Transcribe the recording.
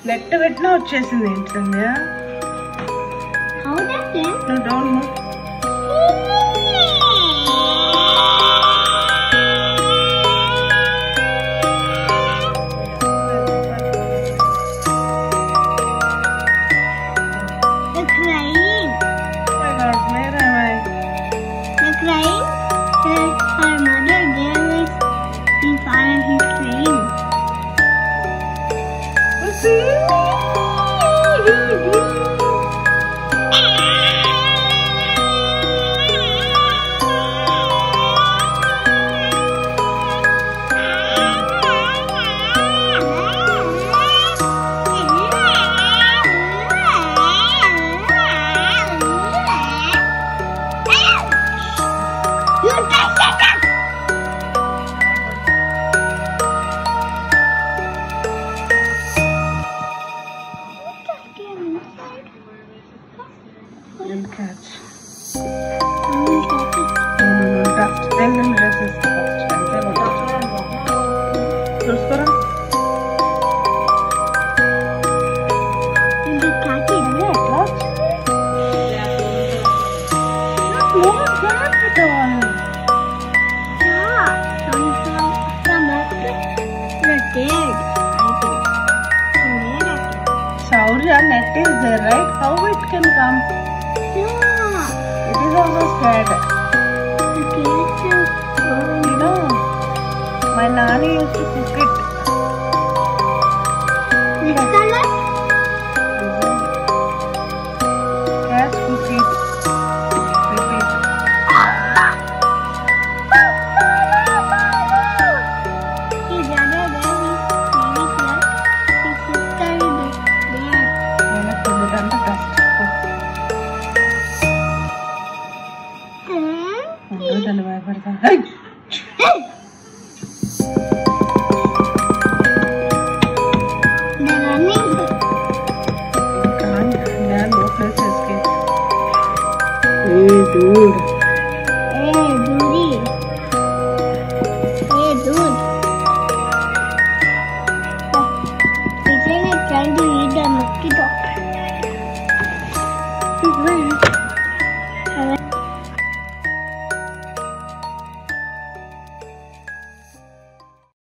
Net పెట్టినా వచ్చేసింది ఏంటి సంధ్య? నువ్వు down move. You'll catch. No, dust. Then resist first. చూసుకోరా. You catch it. What? No catch at all. Yeah. From left to the dead. Shaurya, net is there, right? How it can come? It is also scared. You know, my nanny used to cook it. Which color? Cats cook it. Repeat. His brother there is very clear. His sister is there. నేను పొద్దుటంతా dust. అందరూ భయపడతారు. They're running. Can't. There are no places. Hey, dude.